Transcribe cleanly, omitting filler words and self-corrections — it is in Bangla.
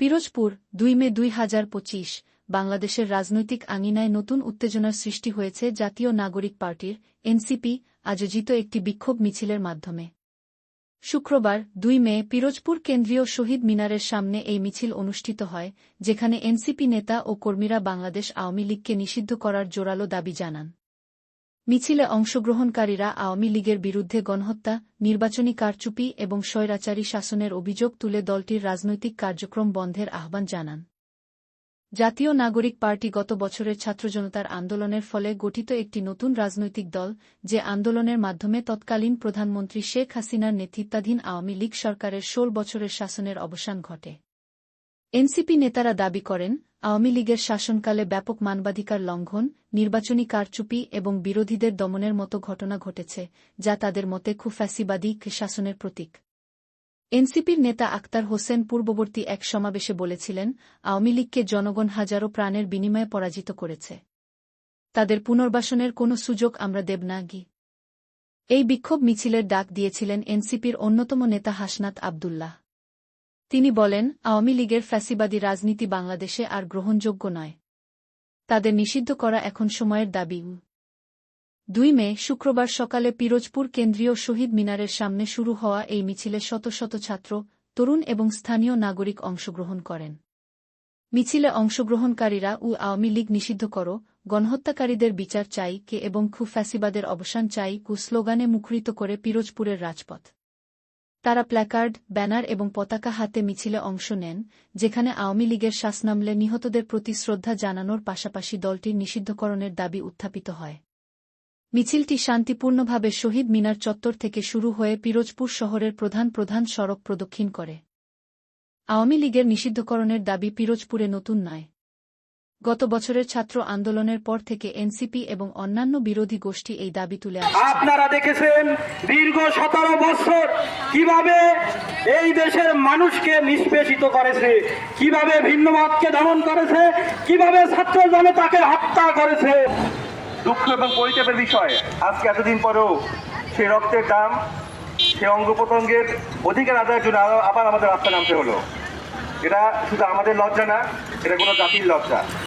পিরোজপুর ২ মে ২০২৫ বাংলাদেশের রাজনৈতিক আঙিনায় নতুন উত্তেজনার সৃষ্টি হয়েছে জাতীয় নাগরিক পার্টির এনসিপি আয়োজিত একটি বিক্ষোভ মিছিলের মাধ্যমে। শুক্রবার ২ মে পিরোজপুর কেন্দ্রীয় শহীদ মিনারের সামনে এই মিছিল অনুষ্ঠিত হয়, যেখানে এনসিপি নেতা ও কর্মীরা বাংলাদেশ আওয়ামী লীগকে নিষিদ্ধ করার জোরালো দাবি জানান। মিছিলে অংশগ্রহণকারীরা আওয়ামী লীগের বিরুদ্ধে গণহত্যা, নির্বাচনী কারচুপি এবং স্বৈরাচারী শাসনের অভিযোগ তুলে দলটির রাজনৈতিক কার্যক্রম বন্ধের আহ্বান জানান। জাতীয় নাগরিক পার্টি গত বছরের ছাত্রজনতার আন্দোলনের ফলে গঠিত একটি নতুন রাজনৈতিক দল, যে আন্দোলনের মাধ্যমে তৎকালীন প্রধানমন্ত্রী শেখ হাসিনার নেতৃত্বাধীন আওয়ামী লীগ সরকারের ১৬ বছরের শাসনের অবসান ঘটে। এনসিপি নেতারা দাবি করেন, আওয়ামী লীগের শাসনকালে ব্যাপক মানবাধিকার লঙ্ঘন, নির্বাচনী কারচুপি এবং বিরোধীদের দমনের মতো ঘটনা ঘটেছে, যা তাদের মতে ফ্যাসিবাদী শাসনের প্রতীক। এনসিপির নেতা আক্তার হোসেন পূর্ববর্তী এক সমাবেশে বলেছিলেন, আওয়ামী লীগকে জনগণ হাজারো প্রাণের বিনিময়ে পরাজিত করেছে। তাদের পুনর্বাসনের কোনো সুযোগ আমরা দেব না। এই বিক্ষোভ মিছিলের ডাক দিয়েছিলেন এনসিপির অন্যতম নেতা হাসনাত আব্দুল্লাহ। তিনি বলেন, আওয়ামী লীগের ফ্যাসিবাদী রাজনীতি বাংলাদেশে আর গ্রহণযোগ্য নয়। তাদের নিষিদ্ধ করা এখন সময়ের দাবি। ২ মে শুক্রবার সকালে পিরোজপুর কেন্দ্রীয় শহীদ মিনারের সামনে শুরু হওয়া এই মিছিলে শত শত ছাত্র, তরুণ এবং স্থানীয় নাগরিক অংশগ্রহণ করেন। মিছিলে অংশগ্রহণকারীরা আওয়ামী লীগ নিষিদ্ধ করো, গণহত্যাকারীদের বিচার চাই এবং ফ্যাসিবাদের অবসান চাই স্লোগানে মুখরিত করে পিরোজপুরের রাজপথ। তারা প্ল্যাকার্ড, ব্যানার এবং পতাকা হাতে মিছিলে অংশ নেন, যেখানে আওয়ামী লীগের শাসনামলে নিহতদের প্রতি শ্রদ্ধা জানানোর পাশাপাশি দলটির নিষিদ্ধকরণের দাবি উত্থাপিত হয়। মিছিলটি শান্তিপূর্ণভাবে শহীদ মিনার চত্বর থেকে শুরু হয়ে পিরোজপুর শহরের প্রধান সড়ক প্রদক্ষিণ করে। আওয়ামী লীগের নিষিদ্ধকরণের দাবি পিরোজপুরে নতুন নয়। গত বছরের ছাত্র আন্দোলনের পর থেকে এনসিপি এবং অন্যান্য বিরোধী গোষ্ঠী এই দাবি তুলে আসছে। আপনারা দেখেছেন দীর্ঘ ১৭ বছর কিভাবে এই দেশের মানুষকে নিষ্পেষিত করেছে, কিভাবে ভিন্নমতকে দমন করেছে, কিভাবে ছাত্র জনতাকে হত্যা করেছে। দুঃখ এবং পরিতাপের বিষয়, আজকে এতদিন পরেও সে রক্তের দাম, সে অঙ্গ প্রত্যঙ্গের অধিকার আদায়ের জন্য আবার আমাদের রাস্তা নামতে হলো। এটা শুধু আমাদের লজ্জা না, এটা কোনো জাতির লজ্জা।